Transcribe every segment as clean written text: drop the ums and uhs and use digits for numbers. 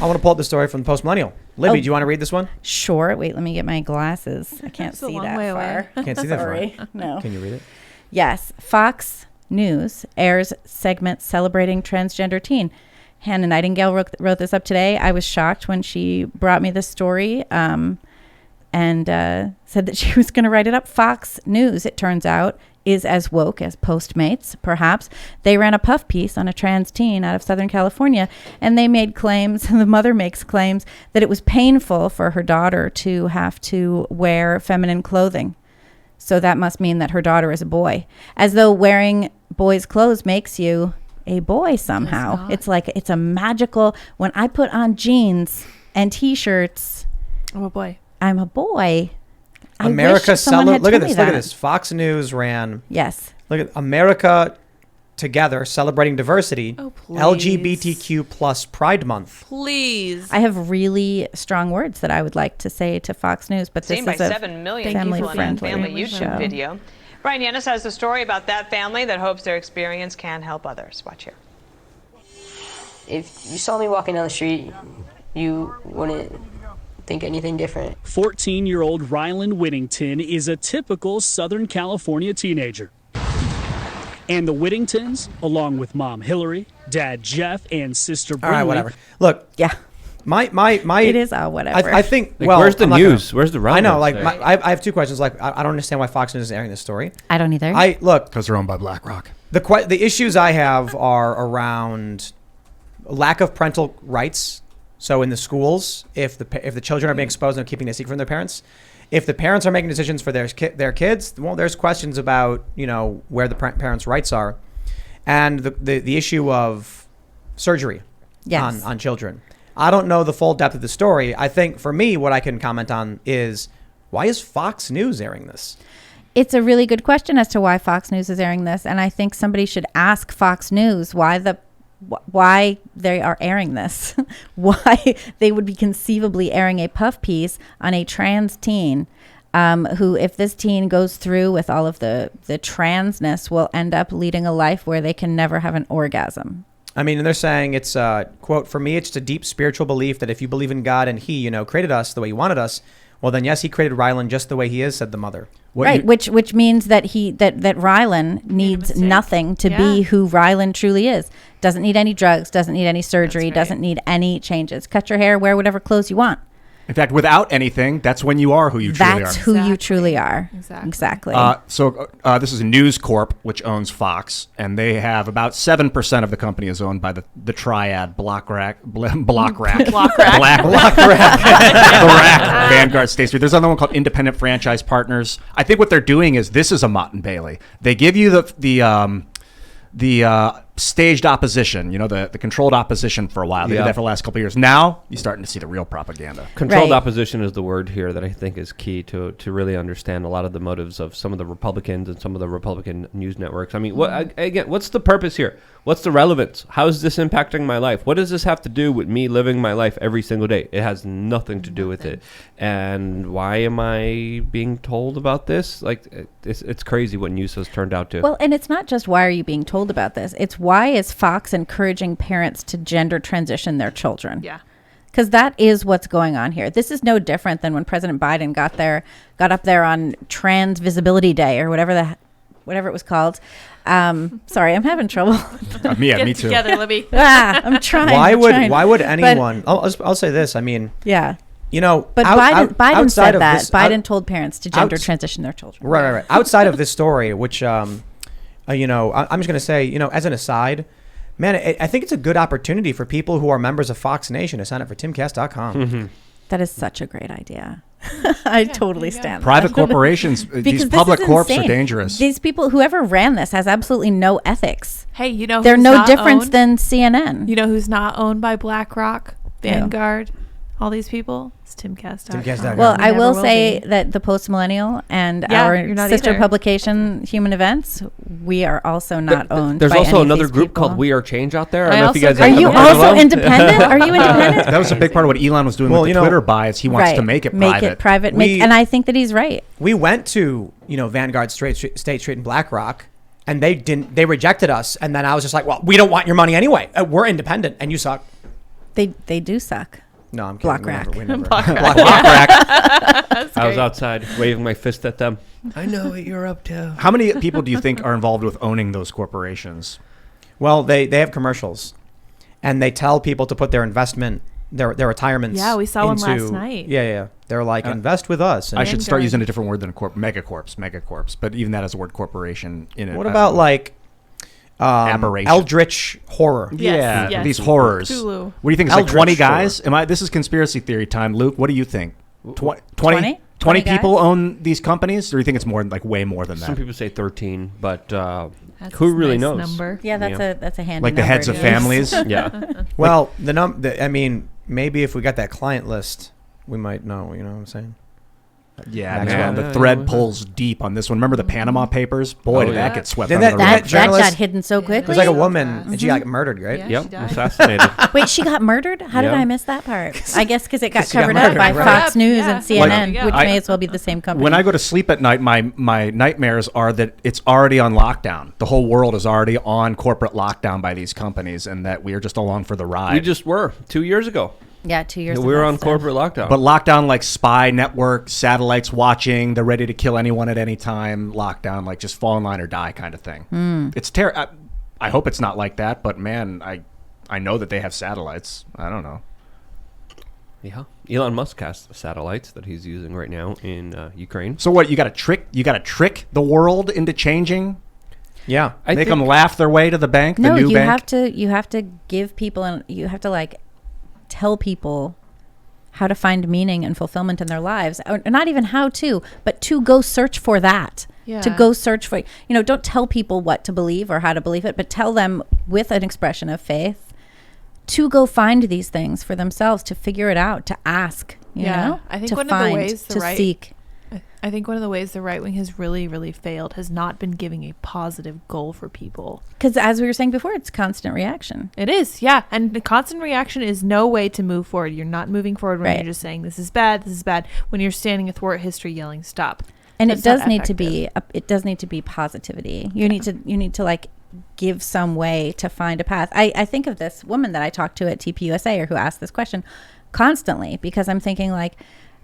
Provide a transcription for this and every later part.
I want to pull up the story from the Post Millennial. Libby, do you want to read this one? Sure. Wait, let me get my glasses. I can't see that far. Can't see that Sorry. far. No. Can you read it? Yes. Fox News airs segment celebrating transgender teen. Hannah Nightingale wrote this up today. I was shocked when she brought me this story and said that she was going to write it up. Fox News, it turns out, is as woke as Postmates, perhaps. They ran a puff piece on a trans teen out of Southern California, and they made claims, the mother makes claims, that it was painful for her daughter to have to wear feminine clothing. So that must mean that her daughter is a boy. As though wearing boys' clothes makes you a boy somehow. It's like, it's a magical, when I put on jeans and t-shirts, I'm a boy. I'm a boy. America look at this. Fox News ran. Yes. Look at America Together celebrating diversity. Oh, please. LGBTQ plus Pride Month. Please. I have really strong words that I would like to say to Fox News, but this Seen by is a 7 million people in that family YouTube video. Brian Yannis has a story about that family that hopes their experience can help others. Watch here. If you saw me walking down the street, you wouldn't think anything different. 14-year-old Rylan Whittington is a typical Southern California teenager. And the Whittingtons, along with mom Hillary, dad Jeff, and sister Brinley. All right, whatever. Look, yeah, my. It is whatever. I think. Like, well, where's the news? Where's the relevance? I know. Like, there? I have two questions. Like, I don't understand why Fox News is airing this story. I don't either. Because they're owned by BlackRock. The issues I have are around lack of parental rights. So in the schools, if the children are being exposed and keeping a secret from their parents, if the parents are making decisions for their kids, well, there's questions about where the parents' rights are, and the issue of surgery on children. I don't know the full depth of the story. I think for me, what I can comment on is why is Fox News airing this? It's a really good question as to why Fox News is airing this, and I think somebody should ask Fox News why they are airing this, why they would be conceivably airing a puff piece on a trans teen who, if this teen goes through with all of the transness, will end up leading a life where they can never have an orgasm. I mean, and they're saying it's quote, for me, it's just a deep spiritual belief that if you believe in God and he, created us the way he wanted us, well, then yes, he created Rylan just the way he is, said the mother. Which means that that Rylan needs nothing to be who Rylan truly is. Doesn't need any drugs, doesn't need any surgery, doesn't need any changes. Cut your hair, wear whatever clothes you want. In fact, without anything, that's when you are who you truly are. That's who you truly are. Exactly. So this is a News Corp, which owns Fox, and they have about 7% of the company is owned by the triad BlackRock, Vanguard, State Street. There's another one called Independent Franchise Partners. I think what they're doing is this is a Mott and Bailey. They give you the staged opposition, the controlled opposition for a while. They did that for the last couple of years. Now you're starting to see the real propaganda. Controlled opposition is the word here that I think is key to really understand a lot of the motives of some of the Republicans and some of the Republican news networks. I mean, what's the purpose here? What's the relevance? How is this impacting my life? What does this have to do with me living my life every single day? It has nothing to do with it. And why am I being told about this? Like, it's crazy what news has turned out to. Well, and it's not just why are you being told about this? It's why is Fox encouraging parents to gender transition their children? Yeah. Because that is what's going on here. This is no different than when President Biden got up there on Trans Visibility Day or whatever it was called. Sorry, I'm having trouble. Me too. Together, Libby. I'm trying. Why would anyone? I'll say this. I mean, yeah. But Biden said that. Biden told parents to gender transition their children. Right. Outside of this story, which I'm just going to say, as an aside, man, I think it's a good opportunity for people who are members of Fox Nation to sign up for Timcast.com. Mm-hmm. That is such a great idea. I totally stand. Private corporations, these public corps are dangerous. These people, whoever ran this, has absolutely no ethics. Hey, they're no different than CNN. You know who's not owned by BlackRock, Vanguard, all these people? It's Timcast.com. Well, I will say that the Post Millennial and our sister publication, Human Events, we are also not owned. There's by also any of another these group people. called We Are Change out there. I don't know if you guys are you also independent? Are you independent? That was a big part of what Elon was doing with the Twitter buys. He wants to make it private. And I think that he's right. We went to Vanguard, State Street, and BlackRock, and they rejected us. And then I was just like, well, we don't want your money anyway. We're independent, and you suck. They do suck. No, I'm kidding. Block rack. We never. Block rack. I was outside waving my fist at them. I know what you're up to. How many people do you think are involved with owning those corporations? Well, they have commercials, and they tell people to put their investment, their retirements. Yeah, we saw one last night. Yeah. They're like, invest with us. And I should start using a different word than megacorps. But even that has the word corporation in it. What about like aberration? Eldritch horror. Yes. These horrors. Cthulhu. What do you think? It's like Eldritch 20 guys? horror. This is conspiracy theory time. Luke, what do you think? 20 20 people guys? own these companies? Or do you think it's more like way more than that? Some people say 13, but That's who a really nice knows? number. Yeah, that's a handy Like the number heads to of use. families? Yeah. Well, I mean, maybe if we got that client list, we might know. You know what I'm saying? Yeah, Next man. one. The thread pulls deep on this one. Remember the Panama Papers? Boy, Oh, did yeah. that get swept Didn't under the that- rug. That journalist- got hidden so quickly. It was like a So woman, fast. and she got murdered, right? Yeah. Yep. She died. Assassinated. Wait, she got murdered? How did Yeah. I miss that part? I guess because it got 'Cause she got covered up murdered, by right. Fox News Yeah. and CNN, Like, which I- may as well be the same company. When I go to sleep at night, my nightmares are that it's already on lockdown. The whole world is already on corporate lockdown by these companies, and that we are just along for the ride. We just were 2 years ago. yeah, 2 years. We were ago, on so. corporate lockdown. But lockdown like spy network, satellites watching, they're ready to kill anyone at any time. Lockdown like just fall in line or die kind of thing. It's terrible. I hope it's not like that, but man, I know that they have satellites. I don't know. yeah, Elon Musk has satellites that he's using right now in Ukraine. So what? You got to trick the world into changing. Yeah. Make them laugh their way to the bank. No, the new you bank. have to give people, and you have to like tell people how to find meaning and fulfillment in their lives, or not even how to, but to go search for that. Yeah. To go search for, don't tell people what to believe or how to believe it, but tell them with an expression of faith to go find these things for themselves, to figure it out, to ask, you know, I think to one find, of the ways to seek. I think one of the ways the right wing has really, really failed has not been giving a positive goal for people. Because as we were saying before, it's constant reaction. It is, yeah. And the constant reaction is no way to move forward. You're not moving forward when Right. you're just saying, this is bad, this is bad. When you're standing athwart history yelling, stop. And That's it does not need to effective. be it does need to be positivity. You need to like give some way to find a path. I think of this woman that I talked to at TPUSA, or who asked this question constantly, because I'm thinking like,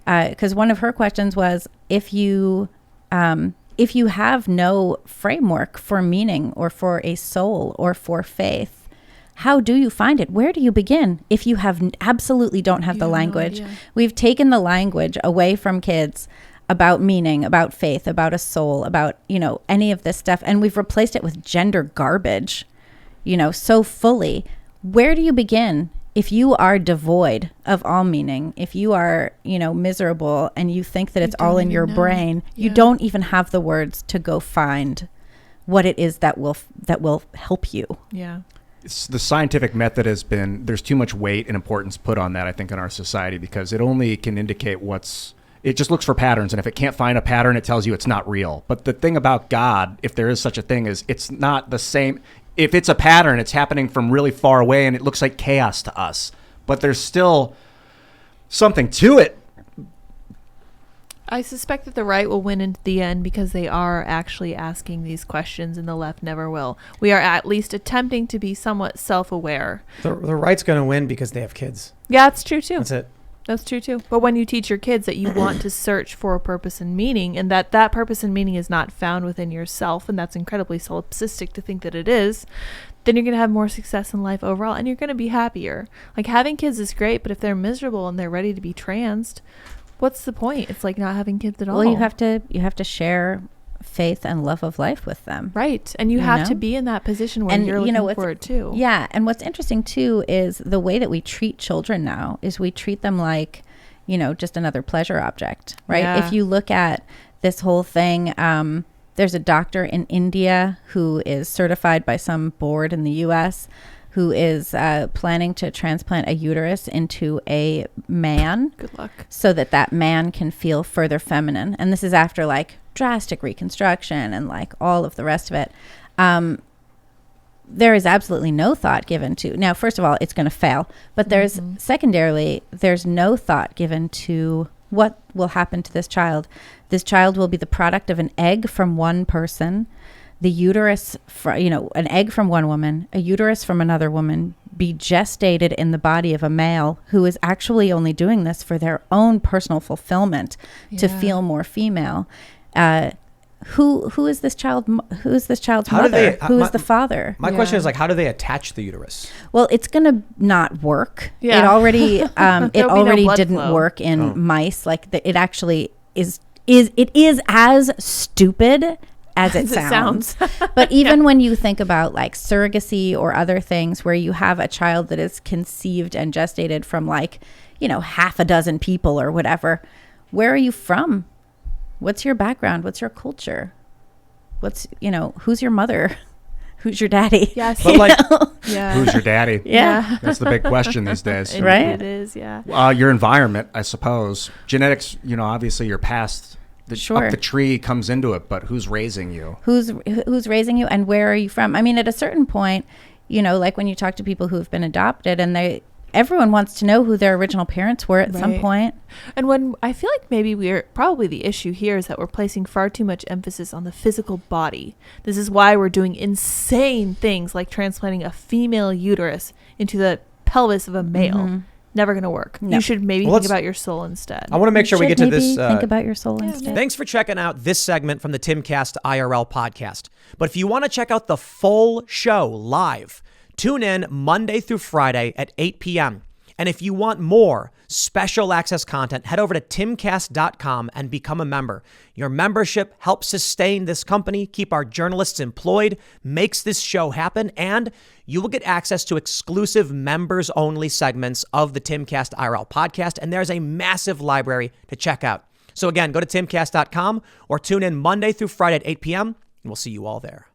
because one of her questions was, if you have no framework for meaning or for a soul or for faith, how do you find it? Where do you begin if you absolutely don't have the have no language? idea. We've taken the language away from kids about meaning, about faith, about a soul, about, any of this stuff. And we've replaced it with gender garbage, so fully. Where do you begin if you are devoid of all meaning? If you are, miserable and you think that it's all in your brain, you don't even have the words to go find what it is that will help you. Yeah. It's the scientific method there's too much weight and importance put on that, I think, in our society, because it only can indicate it just looks for patterns. And if it can't find a pattern, it tells you it's not real. But the thing about God, if there is such a thing, is it's not the same. If it's a pattern, it's happening from really far away and it looks like chaos to us. But there's still something to it. I suspect that the right will win in the end because they are actually asking these questions and the left never will. We are at least attempting to be somewhat self-aware. The right's going to win because they have kids. Yeah, that's true too. That's it. That's true too. But when you teach your kids that you want to search for a purpose and meaning, and that purpose and meaning is not found within yourself, and that's incredibly solipsistic to think that it is, then you're going to have more success in life overall, and you're going to be happier. Like, having kids is great, but if they're miserable and they're ready to be transed, what's the point? It's like not having kids at all. Well, you have to share faith and love of life with them. Right. And you have to be in that position where you're looking for it too. Yeah. And what's interesting too is the way that we treat children now is we treat them like, just another pleasure object, right? Yeah. If you look at this whole thing, there's a doctor in India who is certified by some board in the US who is planning to transplant a uterus into a man. Good luck. So that man can feel further feminine. And this is after like drastic reconstruction and like all of the rest of it. There is absolutely no thought given to, now, first of all, it's going to fail, but there's secondarily, there's no thought given to what will happen to this child. This child will be the product of an egg from one person. the uterus, an egg from one woman, a uterus from another woman, be gestated in the body of a male who is actually only doing this for their own personal fulfillment, to feel more female. Who is this child? Who is this child's mother? Who is the father? My question is, like, how do they attach the uterus? Well, it's gonna not work. Yeah. It already didn't flow. work in mice. Like it actually is as stupid as it sounds. But even when you think about like surrogacy or other things where you have a child that is conceived and gestated from half a dozen people or whatever, where are you from? What's your background? What's your culture? Who's your mother? Who's your daddy? Yes. But Yeah. who's your daddy? Yeah. That's the big question these days. Right? It is, yeah. Your environment, I suppose. Genetics, obviously you're past Sure. up the tree comes into it, but who's raising you? Who's raising you, and where are you from? I mean, at a certain point, like when you talk to people who have been adopted, and everyone wants to know who their original parents were at some point. And when I feel like maybe probably the issue here is that we're placing far too much emphasis on the physical body. This is why we're doing insane things like transplanting a female uterus into the pelvis of a male. Mm-hmm. Never going to work. No. You should maybe think about your soul instead. I want to make sure we get to this. Think about your soul instead. Thanks for checking out this segment from the Timcast IRL podcast. But if you want to check out the full show live, tune in Monday through Friday at 8 p.m. And if you want more special access content, head over to timcast.com and become a member. Your membership helps sustain this company, keep our journalists employed, makes this show happen, and you will get access to exclusive members-only segments of the Timcast IRL podcast, and there's a massive library to check out. So again, go to timcast.com or tune in Monday through Friday at 8 p.m., and we'll see you all there.